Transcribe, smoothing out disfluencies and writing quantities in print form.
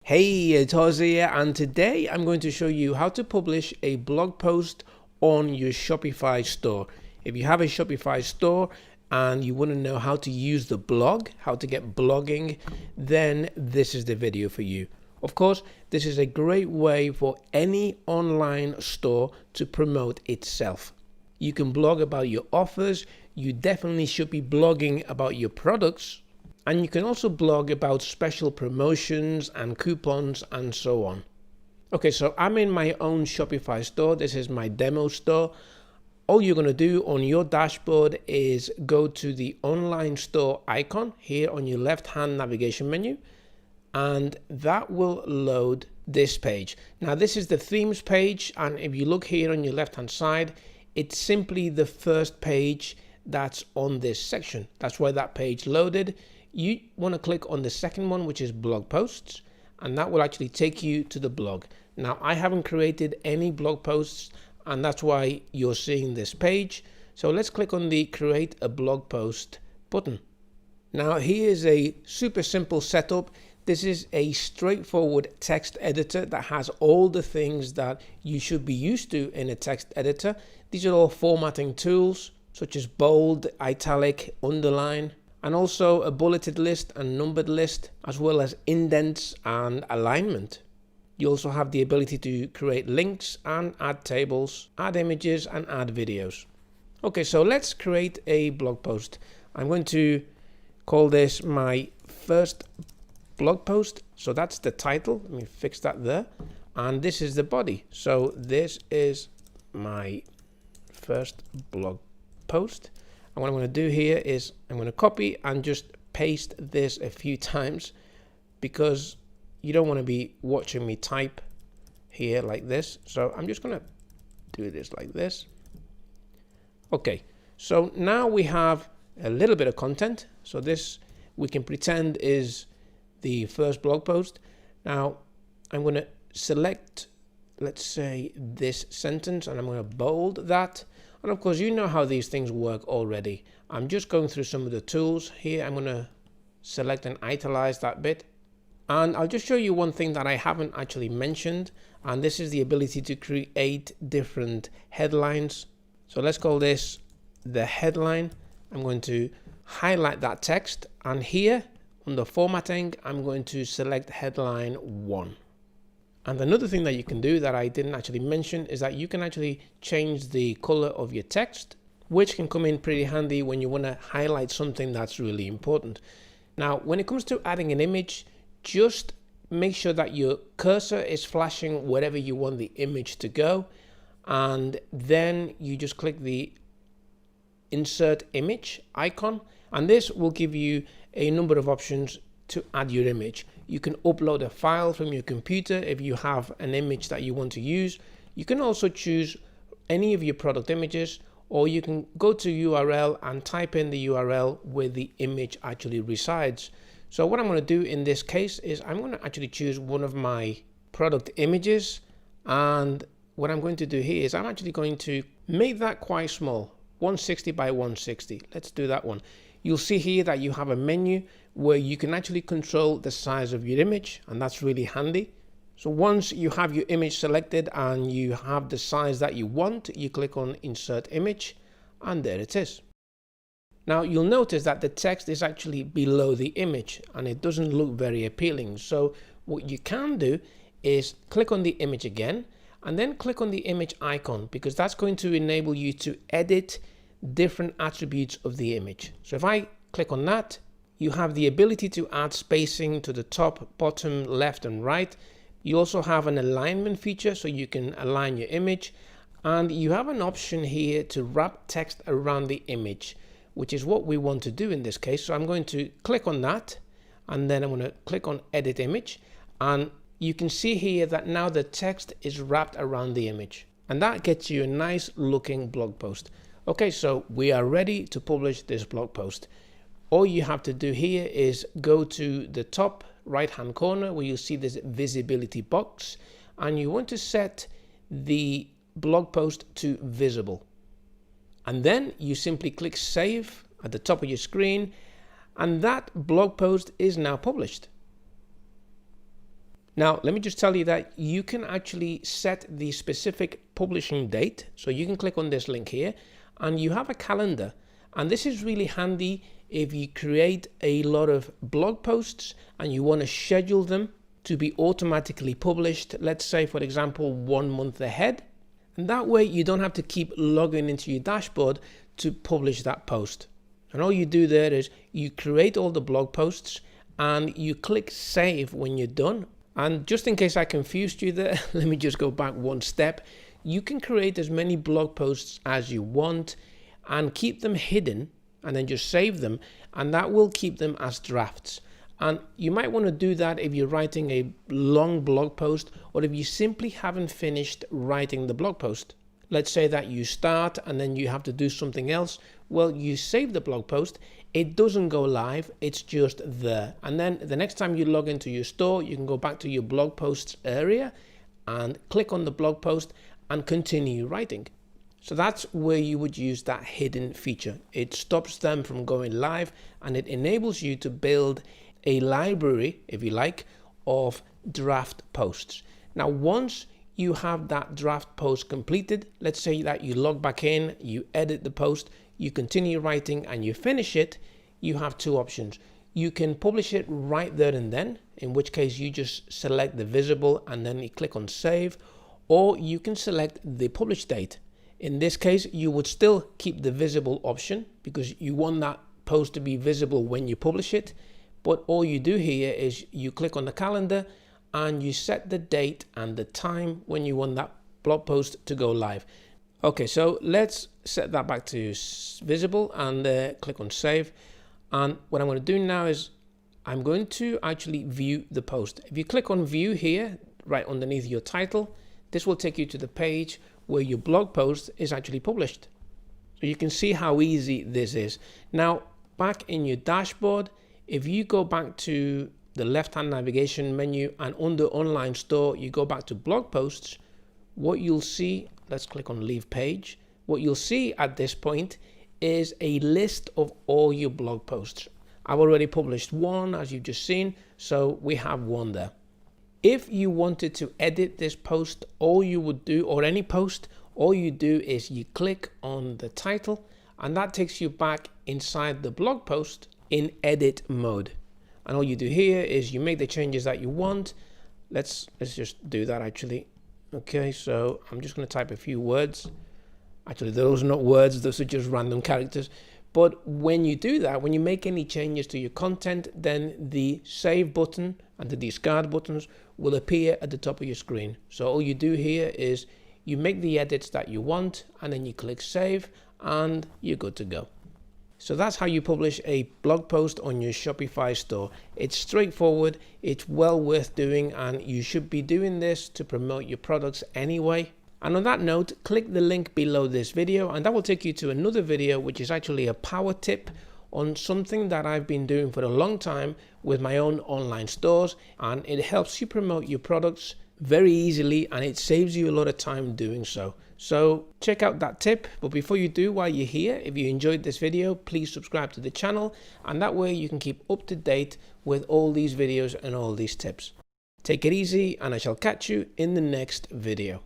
Hey, it's Jose here, and today I'm going to show you how to publish a blog post on your Shopify store. If you have a Shopify store and you want to know how to use the blog, how to get blogging, then this is the video for you. Of course, this is a great way for any online store to promote itself. You can blog about your offers. You definitely should be blogging about your products. And you can also blog about special promotions and coupons and so on. Okay, so I'm in my own Shopify store. This is my demo store. All you're going to do on your dashboard is go to the online store icon here on your left-hand navigation menu, and that will load this page. Now, this is the themes page, and if you look here on your left-hand side, it's simply the first page that's on this section. That's why that page loaded. You want to click on the second one, which is blog posts, and that will actually take you to the blog. Now, I haven't created any blog posts, and that's why you're seeing this page. So let's click on the create a blog post button. Now, here's a super simple setup. This is a straightforward text editor that has all the things that you should be used to in a text editor. These are all formatting tools such as bold, italic, underline, and also a bulleted list and numbered list, as well as indents and alignment. You also have the ability to create links and add tables, add images, and add videos. Okay, so let's create a blog post. I'm going to call this my first blog post. So that's the title. Let me fix that there. And this is the body. So this is my first blog post. And what I'm going to do here is I'm going to copy and just paste this a few times, because you don't want to be watching me type here like this. So I'm just going to do this like this. Okay, so now we have a little bit of content. So this we can pretend is the first blog post. Now I'm going to select, let's say, this sentence, and I'm going to bold that. And of course, you know how these things work already. I'm just going through some of the tools here. I'm going to select and italize that bit. And I'll just show you one thing that I haven't actually mentioned. And this is the ability to create different headlines. So let's call this the headline. I'm going to highlight that text. And here under formatting, I'm going to select headline 1. And another thing that you can do that I didn't actually mention is that you can actually change the color of your text, which can come in pretty handy when you want to highlight something that's really important. Now, when it comes to adding an image, just make sure that your cursor is flashing wherever you want the image to go. And then you just click the insert image icon. And this will give you a number of options to add your image. You can upload a file from your computer if you have an image that you want to use. You can also choose any of your product images, or you can go to URL and type in the URL where the image actually resides. So what I'm going to do in this case is I'm going to actually choose one of my product images, and what I'm going to do here is I'm actually going to make that quite small, 160 by 160. Let's do that one. You'll see here that you have a menu where you can actually control the size of your image, and that's really handy. So once you have your image selected and you have the size that you want, you click on insert image, and there it is. Now you'll notice that the text is actually below the image and it doesn't look very appealing. So what you can do is click on the image again and then click on the image icon, because that's going to enable you to edit different attributes of the image. So if I click on that, you have the ability to add spacing to the top, bottom, left, and right. You also have an alignment feature, so you can align your image. And you have an option here to wrap text around the image, which is what we want to do in this case. So I'm going to click on that, and then I'm going to click on edit image. And you can see here that now the text is wrapped around the image. And that gets you a nice looking blog post. Okay, so we are ready to publish this blog post. All you have to do here is go to the top right hand corner where you see this visibility box, and you want to set the blog post to visible. And then you simply click save at the top of your screen, and that blog post is now published. Now, let me just tell you that you can actually set the specific publishing date. So you can click on this link here and you have a calendar. And this is really handy if you create a lot of blog posts and you want to schedule them to be automatically published, let's say, for example, 1 month ahead. And that way you don't have to keep logging into your dashboard to publish that post. And all you do there is you create all the blog posts and you click save when you're done. And just in case I confused you there, let me just go back one step. You can create as many blog posts as you want and keep them hidden and then just save them, and that will keep them as drafts. And you might want to do that if you're writing a long blog post or if you simply haven't finished writing the blog post. Let's say that you start and then you have to do something else. Well, you save the blog post, it doesn't go live, it's just there. And then the next time you log into your store, you can go back to your blog posts area and click on the blog post and continue writing. So that's where you would use that hidden feature. It stops them from going live and it enables you to build a library, if you like, of draft posts. Now, once you have that draft post completed, let's say that you log back in, you edit the post, you continue writing and you finish it, you have two options. You can publish it right there and then, in which case you just select the visible and then you click on save, or you can select the publish date. In this case, you would still keep the visible option because you want that post to be visible when you publish it. But all you do here is you click on the calendar and you set the date and the time when you want that blog post to go live. Okay, so let's set that back to visible and click on save. And what I'm going to do now is I'm going to actually view the post. If you click on view here, right underneath your title, this will take you to the page where your blog post is actually published. So you can see how easy this is. Now, back in your dashboard, if you go back to the left-hand navigation menu and under online store, you go back to blog posts, what you'll see, let's click on leave page. What you'll see at this point is a list of all your blog posts. I've already published one, as you've just seen, so we have one there. If you wanted to edit this post, all you would do, or any post, all you do is you click on the title and that takes you back inside the blog post in edit mode. And all you do here is you make the changes that you want. Let's just do that actually. Okay, so I'm just going to type a few words. Actually, those are not words, those are just random characters. But when you do that, when you make any changes to your content, then the save button and the discard buttons will appear at the top of your screen. So all you do here is you make the edits that you want and then you click save and you're good to go. So that's how you publish a blog post on your Shopify store. It's straightforward, it's well worth doing, and you should be doing this to promote your products anyway. And on that note, click the link below this video and that will take you to another video, which is actually a power tip on something that I've been doing for a long time with my own online stores, and it helps you promote your products very easily and it saves you a lot of time doing so. So check out that tip, but before you do, while you're here, if you enjoyed this video, please subscribe to the channel and that way you can keep up to date with all these videos and all these tips. Take it easy and I shall catch you in the next video.